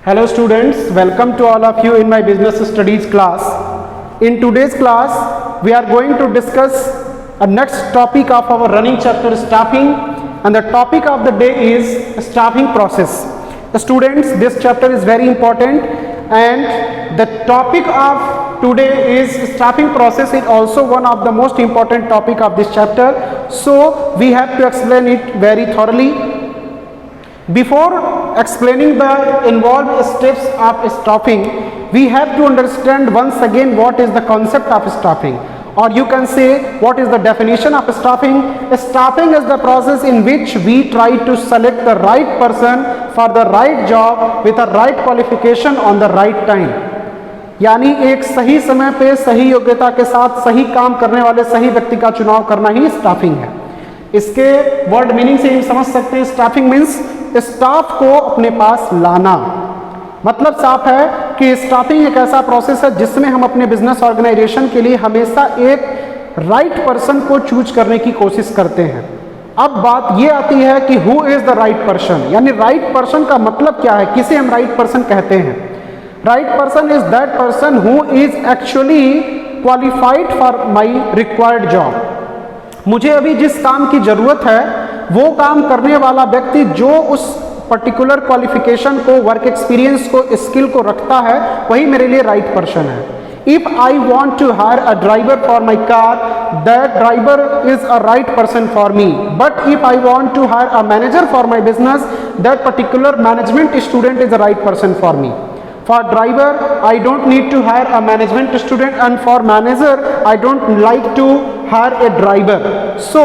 Hello students, welcome to all of you in my business studies class. In today's class, we are going to discuss a next topic of our running chapter, staffing, and the topic of the day is staffing process. Students, this chapter is very important and the topic of today is staffing process is also one of the most important topic of this chapter. So we have to explain it very thoroughly. Before explaining the involved steps of staffing, we have to understand once again what is the concept of staffing, or you can say what is the definition of staffing. Staffing is the process in which we try to select the right person for the right job with the right qualification on the right time. यानी एक सही समय पे सही योग्यता के साथ सही काम करने वाले सही व्यक्ति का चुनाव करना ही स्टाफिंग है। इसके वर्ड मीनिंग से हम समझ सकते हैं स्टाफिंग मीन्स स्टाफ को अपने पास लाना। मतलब साफ है कि स्टाफिंग एक ऐसा प्रोसेस है जिसमें हम अपने बिजनेस ऑर्गेनाइजेशन के लिए हमेशा एक राइट पर्सन को चूज करने की कोशिश करते हैं। अब बात ये आती है कि who is the right person, यानी राइट पर्सन का मतलब क्या है, किसे हम राइट पर्सन कहते हैं। Right person is that person who is actually qualified for my required job. मुझे अभी जिस काम की जरूरत है वो काम करने वाला व्यक्ति जो उस पर्टिकुलर क्वालिफिकेशन को, वर्क एक्सपीरियंस को, स्किल को रखता है, वही मेरे लिए राइट पर्सन है। If I want to hire a driver for my car, that driver is a right person for me. But if I want to hire a manager for my business, that particular management student is a right person for me. For driver, I don't need to hire a management student, and for manager, I don't like to hire a driver. So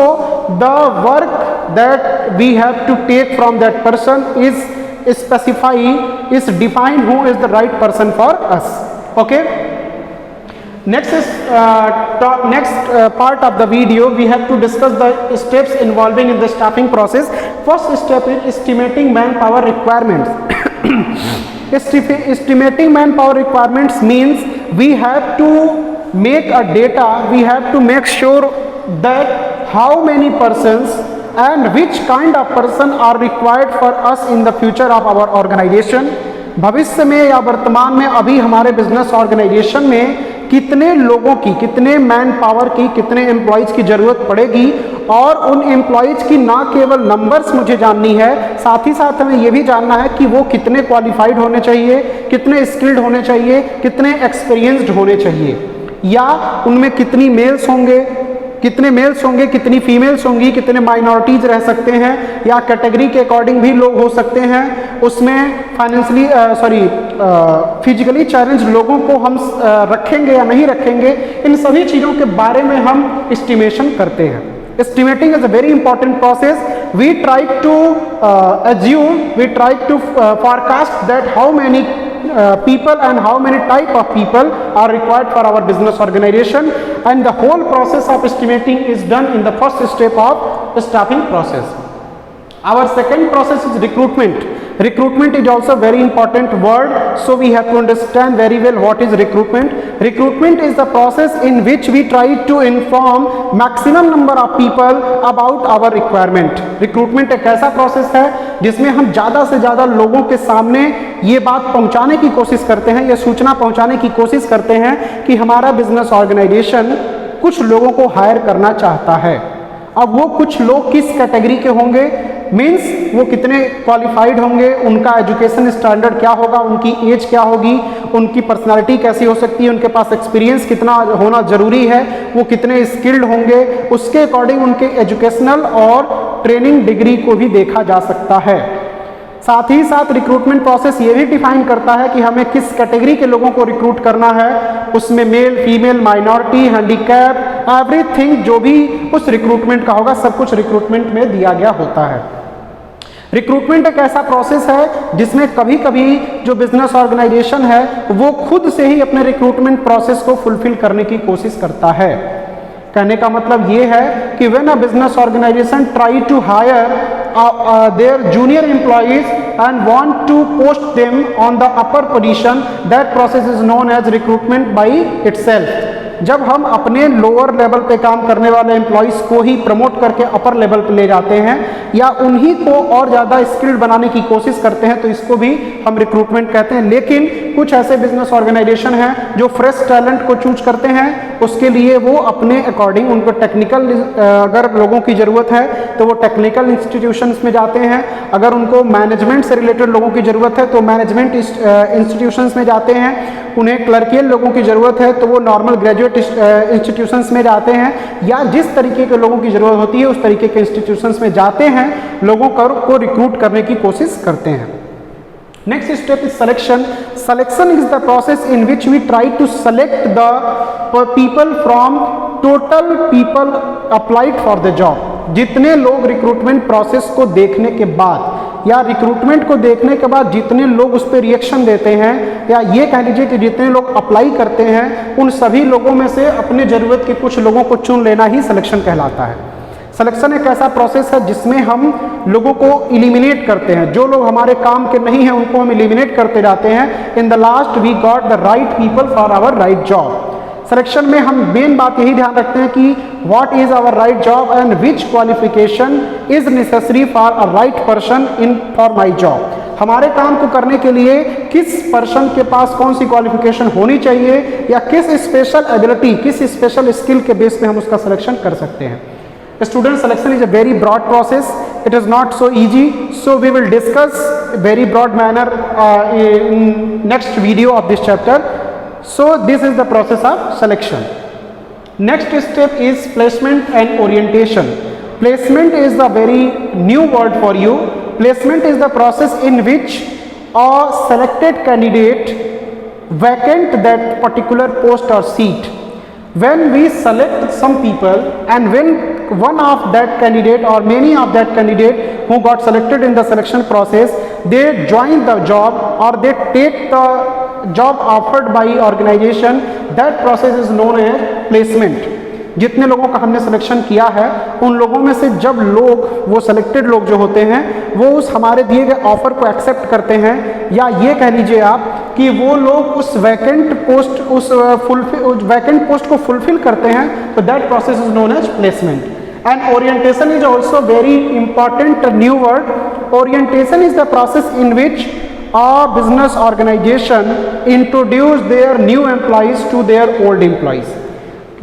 the work that we have to take from that person is defined who is the right person for us. Okay. Next is part of the video we have to discuss the steps involving in the staffing process. First step is estimating manpower requirements. Estimating manpower requirements means we have to make a data, we have to make sure that how many persons and which kind of person are required for us in the future of our organization. भविष्य में या वर्तमान में अभी हमारे business organisation में कितने लोगों की, कितने मैन पावर की, कितने एम्प्लॉयज़ की ज़रूरत पड़ेगी, और उन एम्प्लॉयज़ की ना केवल नंबर्स मुझे जाननी है, साथ ही साथ हमें ये भी जानना है कि वो कितने क्वालिफाइड होने चाहिए, कितने स्किल्ड होने चाहिए, कितने एक्सपीरियंस्ड होने चाहिए, या उनमें कितनी मेल्स होंगे, कितनी फीमेल्स होंगी, कितने माइनॉरिटीज रह सकते हैं, या कैटेगरी के अकॉर्डिंग भी लोग हो सकते हैं। उसमें फिजिकली चैलेंज लोगों को हम रखेंगे या नहीं रखेंगे, इन सभी चीज़ों के बारे में हम एस्टिमेशन करते हैं। Estimating is a very important process. We try to assume, we try to forecast that how many people and how many type of people are required for our business organization, and the whole process of estimating is done in the first step of the staffing process. Our second process is recruitment. Recruitment is also a very important word, so we have to understand very well what is recruitment. Recruitment is the process in which we try to inform maximum number of people about our requirement. Recruitment एक ऐसा process है जिसमें हम ज़्यादा से ज़्यादा लोगों के सामने ये बात पहुंचाने की कोशिश करते हैं, ये सूचना पहुंचाने की कोशिश करते हैं कि हमारा बिजनेस ऑर्गेनाइजेशन कुछ लोगों को हायर करना चाहता है। अब वो कुछ लोग किस कैटेगरी के होंगे, मीन्स वो कितने क्वालिफाइड होंगे, उनका एजुकेशन स्टैंडर्ड क्या होगा, उनकी एज क्या होगी, उनकी पर्सनालिटी कैसी हो सकती है, उनके पास एक्सपीरियंस कितना होना ज़रूरी है, वो कितने स्किल्ड होंगे, उसके अकॉर्डिंग उनके एजुकेशनल और ट्रेनिंग डिग्री को भी देखा जा सकता है। साथ ही साथ रिक्रूटमेंट प्रोसेस ये भी डिफाइन करता है कि हमें किस कैटेगरी के लोगों को रिक्रूट करना है, उसमें male, female, minority, handicap, everything जो भी उस रिक्रूटमेंट का होगा, सब कुछ रिक्रूटमेंट में दिया गया होता है। रिक्रूटमेंट एक ऐसा प्रोसेस है जिसमें कभी कभी जो बिजनेस ऑर्गेनाइजेशन है वो खुद से ही अपने रिक्रूटमेंट प्रोसेस को फुलफिल करने की कोशिश करता है। कहने का मतलब ये है कि when a business organization try to hire their junior employees and want to post them on the upper position, that process is known as recruitment by itself. जब हम अपने लोअर लेवल पे काम करने वाले एम्प्लॉयज़ को ही प्रमोट करके upper level पे ले जाते हैं या उन्हीं को और ज़्यादा स्किल्ड बनाने की कोशिश करते हैं तो इसको भी हम रिक्रूटमेंट कहते हैं। लेकिन कुछ ऐसे बिजनेस ऑर्गेनाइजेशन हैं जो फ्रेश टैलेंट को चूज करते हैं, उसके लिए वो अपने अकॉर्डिंग उनको टेक्निकल अगर लोगों की ज़रूरत है तो वो टेक्निकल इंस्टीट्यूशंस में जाते हैं, अगर उनको मैनेजमेंट से रिलेटेड लोगों की ज़रूरत है तो मैनेजमेंट इंस्टीट्यूशंस में जाते हैं, उन्हें क्लर्कियल लोगों की ज़रूरत है तो वो नॉर्मल ग्रेजुएट इंस्टीट्यूशंस में जाते हैं, या जिस तरीके के लोगों की ज़रूरत होती है उस तरीके के इंस्टीट्यूशंस में जाते हैं, लोगों को रिक्रूट करने की कोशिश करते हैं। Next step is selection. Selection is the process in which we try to select the people from total people applied for the job. जितने लोग रिक्रूटमेंट प्रोसेस को देखने के बाद या रिक्रूटमेंट को देखने के बाद जितने लोग उस पर रिएक्शन देते हैं, या ये कह लीजिए कि जितने लोग अप्लाई करते हैं, उन सभी लोगों में से अपने ज़रूरत के कुछ लोगों को चुन लेना ही सिलेक्शन कहलाता है। सिलेक्शन एक ऐसा प्रोसेस है जिसमें हम लोगों को इलिमिनेट करते हैं, जो लोग हमारे काम के नहीं हैं उनको हम इलिमिनेट करते जाते हैं। In the last we got the right people for our right job. Selection में हम मेन बात यही ध्यान रखते हैं कि what is our right job and which qualification is necessary for a right person in for my job. हमारे काम को करने के लिए किस पर्सन के पास कौन सी क्वालिफिकेशन होनी चाहिए, या किस स्पेशल एबिलिटी, किस स्पेशल स्किल के बेस पे हम उसका सिलेक्शन कर सकते हैं। Student selection is a very broad process. It is not so easy. So we will discuss very broad manner in next video of this chapter. So this is the process of selection. Next step is placement and orientation. Placement is the very new word for you. Placement is the process in which a selected candidate vacant that particular post or seat. When we select some people and when one of that candidate or many of that candidate who got selected in the selection process, they join the job or they take the job offered by organization, that process is known as placement. जितने लोगों का हमने selection किया है उन लोगों में से जब लोग, वो सिलेक्टेड लोग जो होते हैं, वो उस हमारे दिए गए ऑफर को एक्सेप्ट करते हैं, या ये कह लीजिए आप कि वो लोग उस वैकेंट पोस्ट को फुलफिल करते हैं, तो that process is known as placement. And orientation is also very important new word. Orientation is the process in which a business organization introduce their new employees to their old employees.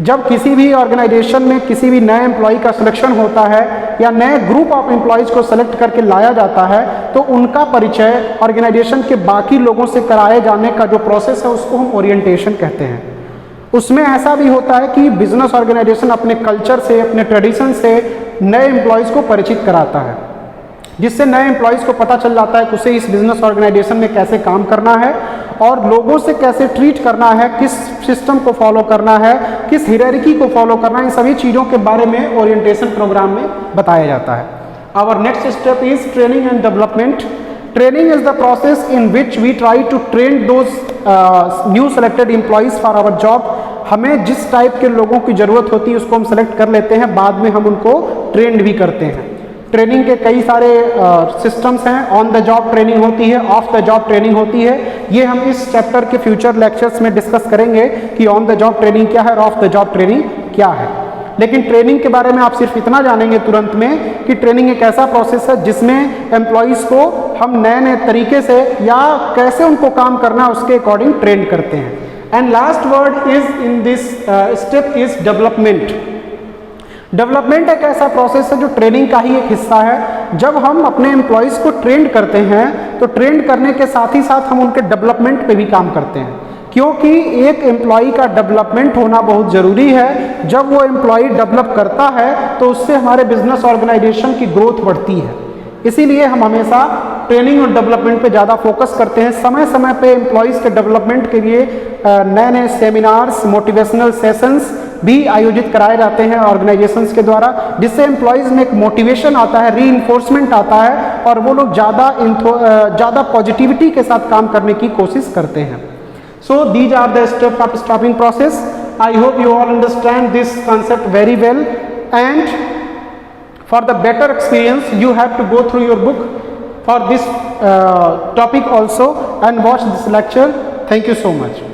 जब किसी भी organisation में किसी भी नए employ का selection होता है या नए ग्रुप ऑफ एम्प्लॉयज़ को सेलेक्ट करके लाया जाता है, तो उनका परिचय ऑर्गेनाइजेशन के बाकी लोगों से कराए जाने का जो प्रोसेस है उसको हम ओरिएंटेशन कहते हैं. उसमें ऐसा भी होता है कि बिजनेस ऑर्गेनाइजेशन अपने कल्चर से, अपने ट्रेडिशन से नए एम्प्लॉयज़ को परिचित कराता है, जिससे नए एम्प्लॉयज़ को पता चल जाता है कि उसे इस बिजनेस ऑर्गेनाइजेशन में कैसे काम करना है और लोगों से कैसे ट्रीट करना है, किस सिस्टम को फॉलो करना है, किस हियरार्की को फॉलो करना है. इन सभी चीज़ों के बारे में ओरिएंटेशन प्रोग्राम में बताया जाता है. Our next step is training and development. Training is the process in which we try to train those new selected employees for our job. हमें जिस टाइप के लोगों की ज़रूरत होती है उसको हम सेलेक्ट कर लेते हैं, बाद में हम उनको ट्रेंड भी करते हैं. ट्रेनिंग के कई सारे सिस्टम्स हैं. ऑन द जॉब ट्रेनिंग होती है, ऑफ द जॉब ट्रेनिंग होती है. ये हम इस चैप्टर के फ्यूचर लेक्चर्स में डिस्कस करेंगे कि ऑन द जॉब ट्रेनिंग क्या है और ऑफ द जॉब ट्रेनिंग क्या है. लेकिन ट्रेनिंग के बारे में आप सिर्फ इतना जानेंगे तुरंत में कि ट्रेनिंग एक ऐसा प्रोसेस है जिसमें एम्प्लॉयज़ को हम नए नए तरीके से या कैसे उनको काम करना है उसके अकॉर्डिंग ट्रेन करते हैं. And last word is in this step is development. Development एक ऐसा प्रोसेस है जो ट्रेनिंग का ही एक हिस्सा है. जब हम अपने एम्प्लॉयज़ को ट्रेंड करते हैं तो ट्रेंड करने के साथ ही साथ हम उनके डेवलपमेंट पे भी काम करते हैं, क्योंकि एक एम्प्लॉय का डेवलपमेंट होना बहुत ज़रूरी है. जब वो एम्प्लॉय डेवलप करता है तो उससे हमारे बिजनेस ऑर्गेनाइजेशन की ग्रोथ बढ़ती है. इसीलिए हम हमेशा ट्रेनिंग और डेवलपमेंट पे ज़्यादा फोकस करते हैं. समय समय पे एम्प्लॉयज़ के डेवलपमेंट के लिए नए नए सेमिनार्स, मोटिवेशनल सेशंस भी आयोजित कराए जाते हैं ऑर्गेनाइजेशंस के द्वारा, जिससे एम्प्लॉयज़ में एक मोटिवेशन आता है, रीइंफोर्समेंट आता है और वो लोग ज़्यादा पॉजिटिविटी के साथ काम करने की कोशिश करते हैं. So these are the step of staffing process. I hope you all understand this concept very well, and for the better experience you have to go through your book for this topic also and watch this lecture. Thank you so much.